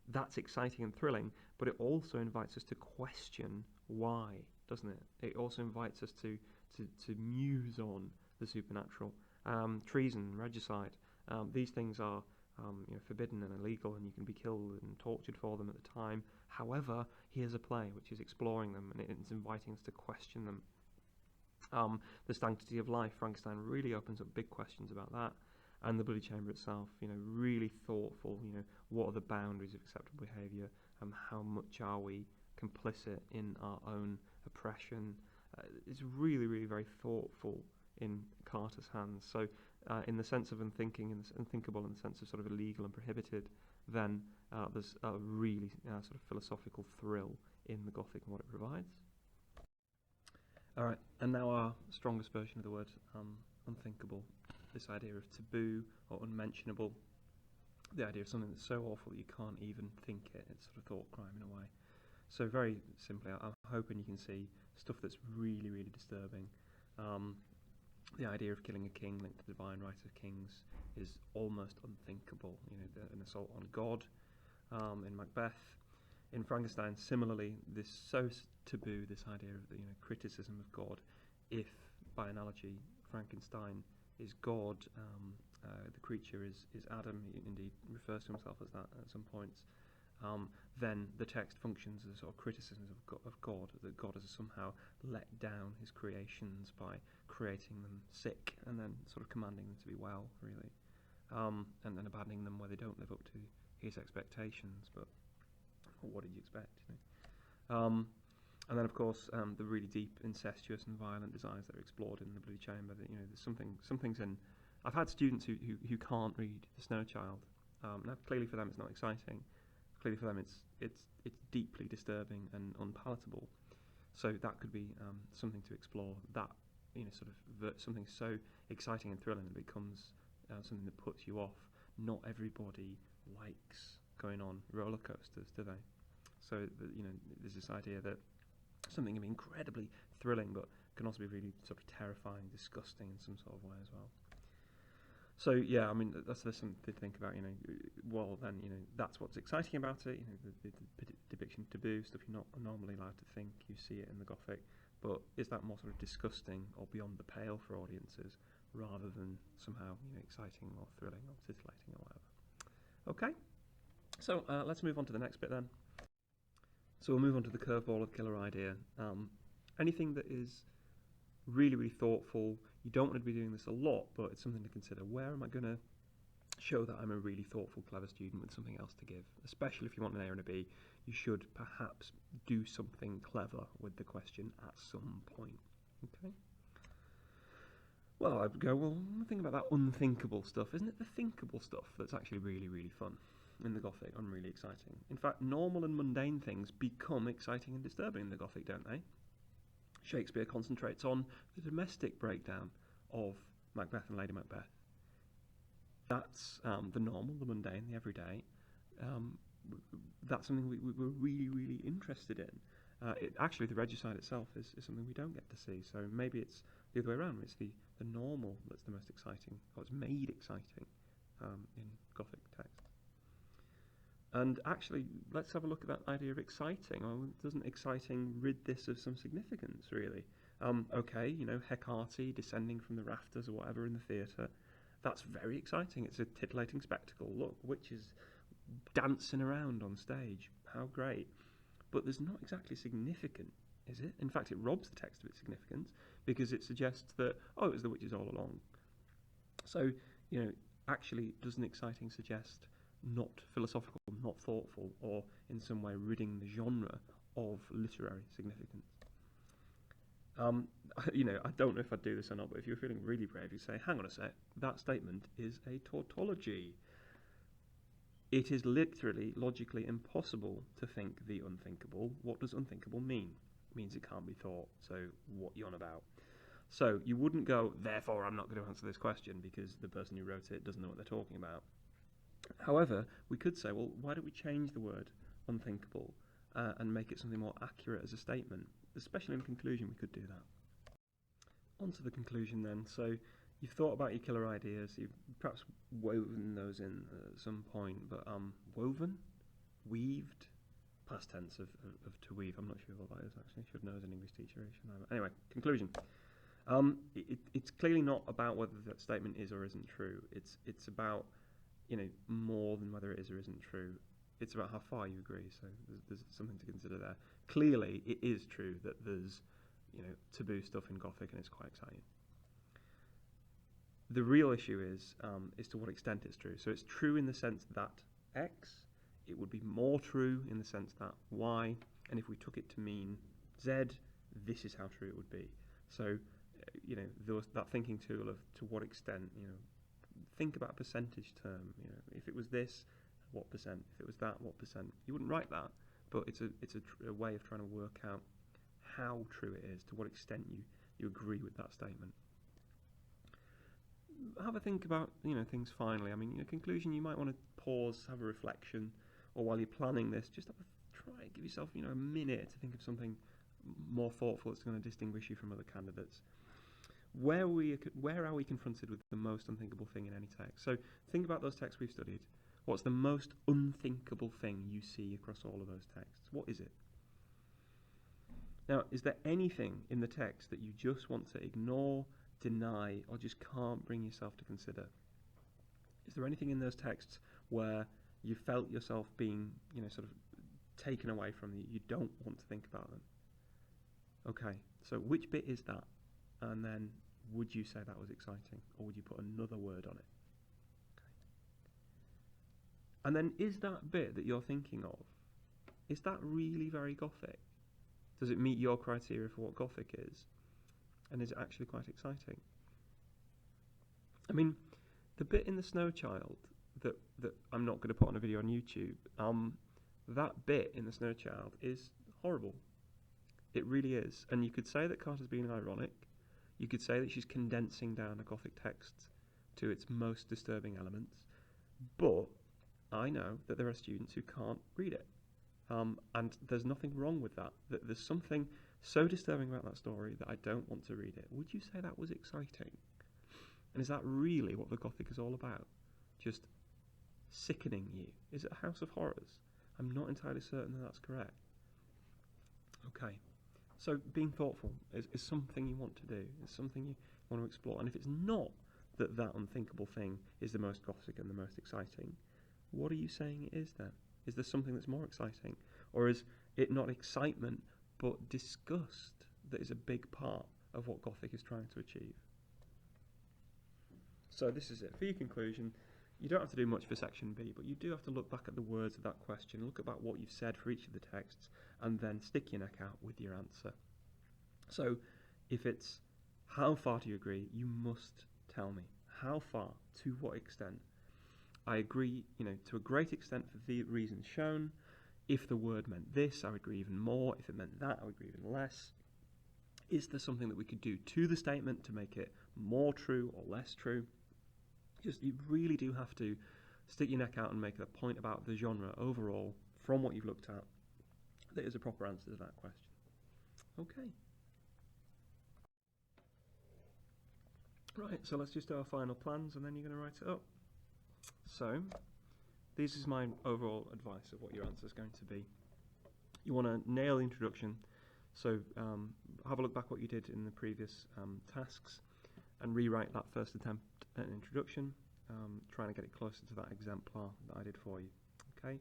Speaker 1: That's exciting and thrilling, but it also invites us to question why, doesn't it? It also invites us to muse on the supernatural. Treason, regicide, these things are forbidden and illegal, and you can be killed and tortured for them at the time. However, here's a play which is exploring them, and it's inviting us to question them. The sanctity of life, Frankenstein really opens up big questions about that, and the Bloody Chamber itself, really thoughtful. What are the boundaries of acceptable behaviour, and how much are we complicit in our own oppression? It's really, really very thoughtful in Carter's hands. So in the sense of unthinkable, in the sense of sort of illegal and prohibited, then there's a really sort of philosophical thrill in the Gothic and what it provides. Alright, and now our strongest version of the word unthinkable, this idea of taboo or unmentionable, the idea of something that's so awful that you can't even think it. It's sort of thought crime in a way. So very simply, I'm hoping you can see stuff that's really, really disturbing. The idea of killing a king linked to the divine right of kings is almost unthinkable. An assault on God in Macbeth. In Frankenstein, similarly, this so taboo, this idea of the criticism of God. If, by analogy, Frankenstein is God, the creature is Adam. He indeed refers to himself as that at some points. Then the text functions as a sort of criticism of God, that God has somehow let down his creations by creating them sick and then sort of commanding them to be well, really, and then abandoning them where they don't live up to his expectations. But what did you expect? And then, of course, the really deep, incestuous and violent desires that are explored in the Bloody Chamber. That there's something's in. I've had students who can't read The Snow Child. Now, clearly for them it's not exciting. Clearly for them it's deeply disturbing and unpalatable. So that could be something to explore. That something so exciting and thrilling that it becomes something that puts you off. Not everybody likes going on roller coasters, do they? So there's this idea that something can be incredibly thrilling, but can also be really sort of terrifying, disgusting in some sort of way as well. So yeah, I mean there's something to think about. Well then that's what's exciting about it. The depiction of taboo stuff you're not normally allowed to think. You see it in the Gothic, but is that more sort of disgusting or beyond the pale for audiences, rather than somehow exciting or thrilling or titillating or whatever? Okay, so let's move on to the next bit then. So we'll move on to the curveball of killer idea. Anything that is really, really thoughtful. You don't want to be doing this a lot, but it's something to consider. Where am I going to show that I'm a really thoughtful, clever student with something else to give. Especially if you want an A or a B, you should perhaps do something clever with the question at some point. Okay? Well, I'd go, well, think about that unthinkable stuff. Isn't it the thinkable stuff that's actually really, really fun in the Gothic and really exciting? In fact, normal and mundane things become exciting and disturbing in the Gothic, don't they? Shakespeare concentrates on the domestic breakdown of Macbeth and Lady Macbeth. That's the normal, the mundane, the everyday. That's something we're really, really interested in. Actually, the regicide itself is something we don't get to see, so maybe it's the other way around. It's the normal that's the most exciting, or it's made exciting in Gothic text. And actually, let's have a look at that idea of exciting. Well, doesn't exciting rid this of some significance, really? Okay, you know, Hecate descending from the rafters or whatever in the theatre, that's very exciting. It's a titillating spectacle. Look, witches dancing around on stage. How great. But there's not exactly significant, is it? In fact, it robs the text of its significance because it suggests that, oh, it was the witches all along. So, you know, actually, doesn't exciting suggest not philosophical, not thoughtful, or in some way ridding the genre of literary significance? You know, I don't know if I'd do this or not, but if you're feeling really brave, you say, hang on a sec, that statement is a tautology. It is literally, logically impossible to think the unthinkable. What does unthinkable mean? It means it can't be thought, so what are you on about? So you wouldn't go, therefore I'm not going to answer this question because the person who wrote it doesn't know what they're talking about. However, we could say, well, why don't we change the word unthinkable and make it something more accurate as a statement? Especially in conclusion, we could do that. On to the conclusion then. So you've thought about your killer ideas, you've perhaps woven those in at some point, but woven? Weaved? Past tense of to weave. I'm not sure what that is actually. Should know as an English teacher. Anyway, conclusion. It's clearly not about whether that statement is or isn't true. It's about, you know, more than whether it is or isn't true. It's about how far you agree, so there's something to consider there. Clearly, it is true that there's, you know, taboo stuff in Gothic, and it's quite exciting. The real issue is to what extent it's true. So it's true in the sense that X, it would be more true in the sense that Y, and if we took it to mean Z, this is how true it would be. So, you know, that thinking tool of to what extent, you know, think about a percentage term. You know, if it was this, what percent? If it was that, what percent? You wouldn't write that, but it's a way of trying to work out how true it is, to what extent you agree with that statement. Have a think about, you know, things finally. I mean, in a conclusion, you might want to pause, have a reflection, or while you're planning this, just give yourself, you know, a minute to think of something more thoughtful that's going to distinguish you from other candidates. Where are we confronted with the most unthinkable thing in any text? So think about those texts we've studied. What's the most unthinkable thing you see across all of those texts? What is it? Now, is there anything in the text that you just want to ignore, deny, or just can't bring yourself to consider? Is there anything in those texts where you felt yourself being, you know, sort of taken away from you? You don't want to think about them. Okay, so which bit is that? And then would you say that was exciting, or would you put another word on it? Okay. And then is that bit that you're thinking of, is that really very Gothic? Does it meet your criteria for what Gothic is? And is it actually quite exciting? I mean, the bit in The Snow Child that I'm not going to put on a video on YouTube, that bit in The Snow Child is horrible. It really is. And you could say that Carter's being ironic. You could say that she's condensing down a Gothic text to its most disturbing elements. But I know that there are students who can't read it. And there's nothing wrong with that. There's something so disturbing about that story that I don't want to read it. Would you say that was exciting? And is that really what the Gothic is all about? Just sickening you? Is it a house of horrors? I'm not entirely certain that that's correct. Okay, so being thoughtful is something you want to do. It's something you want to explore. And if it's not that unthinkable thing is the most Gothic and the most exciting, what are you saying it is then? Is there something that's more exciting? Or is it not excitement, but disgust that is a big part of what Gothic is trying to achieve? So this is it. For your conclusion, You don't have to do much for section B, but you do have to look back at the words of that question, look about what you've said for each of the texts, and then stick your neck out with your answer. So if it's how far do you agree, you must tell me. How far? To what extent? I agree, to a great extent for the reasons shown. If the word meant this, I would agree even more. If it meant that, I would agree even less. Is there something that we could do to the statement to make it more true or less true? You really do have to stick your neck out and make a point about the genre overall from what you've looked at that is a proper answer to that question. Okay. Right, so let's just do our final plans and then you're going to write it up. So, this is my overall advice of what your answer is going to be. You want to nail the introduction, so have a look back what you did in the previous tasks and rewrite that first attempt at an introduction, trying to get it closer to that exemplar that I did for you. Okay.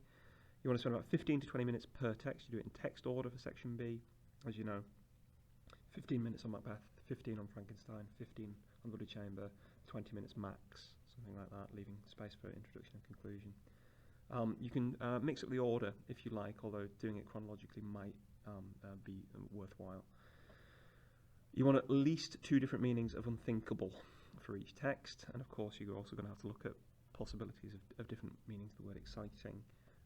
Speaker 1: You want to spend about 15 to 20 minutes per text. You do it in text order for section B, as you know. 15 minutes on Macbeth, 15 on Frankenstein, 15 on Bloody Chamber, 20 minutes max, something like that, leaving space for introduction and conclusion. You can mix up the order if you like, although doing it chronologically might be worthwhile. You want at least 2 different meanings of unthinkable for each text, and of course you're also going to have to look at possibilities of different meanings of the word exciting.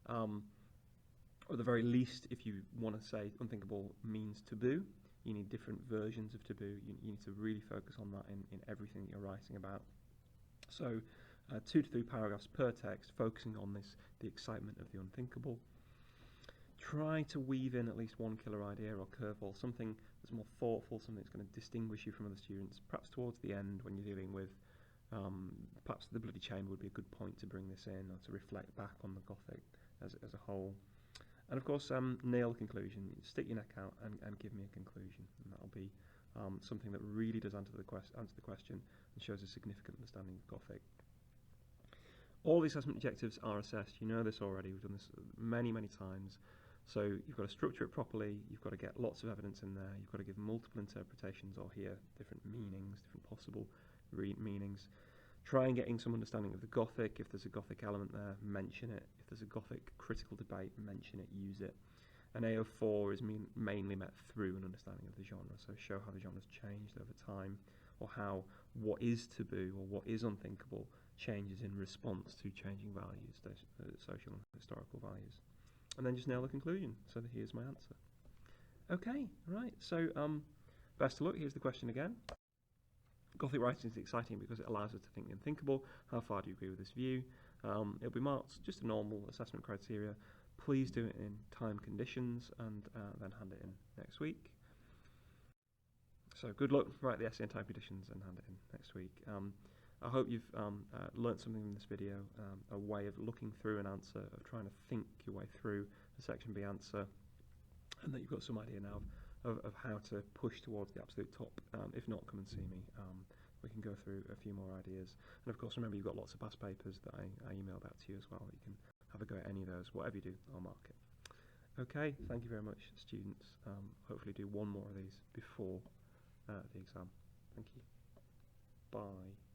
Speaker 1: Or at the very least, if you want to say unthinkable means taboo, you need different versions of taboo. You need to really focus on that in everything that you're writing about. So 2 to 3 paragraphs per text, focusing on the excitement of the unthinkable. Try to weave in at least one killer idea or curveball, something that's more thoughtful, something that's going to distinguish you from other students, perhaps towards the end when you're dealing with, perhaps the Bloody Chamber would be a good point to bring this in, or to reflect back on the Gothic as a whole. And of course, nail the conclusion, stick your neck out and give me a conclusion, and that'll be something that really does answer the question and shows a significant understanding of Gothic. All the assessment objectives are assessed. You know this already. We've done this many, many times. So you've got to structure it properly. You've got to get lots of evidence in there. You've got to give multiple interpretations or hear different meanings, different possible meanings. Try and getting some understanding of the Gothic. If there's a Gothic element there, mention it. If there's a Gothic critical debate, mention it, use it. And AO4 is mainly met through an understanding of the genre. So show how the genre's changed over time, or how what is taboo or what is unthinkable changes in response to changing values, social and historical values. And then just nail the conclusion. So here's my answer. Okay, right. So best of luck. Here's the question again. Gothic writing is exciting because it allows us to think the unthinkable. How far do you agree with this view? It'll be marked just a normal assessment criteria. Please do it in time conditions and then hand it in next week. So good luck. Write the essay in time conditions and hand it in next week. I hope you've learnt something from this video, a way of looking through an answer, of trying to think your way through a section B answer, and that you've got some idea now of how to push towards the absolute top. If not, come and see me. We can go through a few more ideas. And of course, remember, you've got lots of past papers that I emailed out to you as well. You can have a go at any of those. Whatever you do, I'll mark it. Okay, thank you very much, students. Hopefully do one more of these before the exam. Thank you. Bye.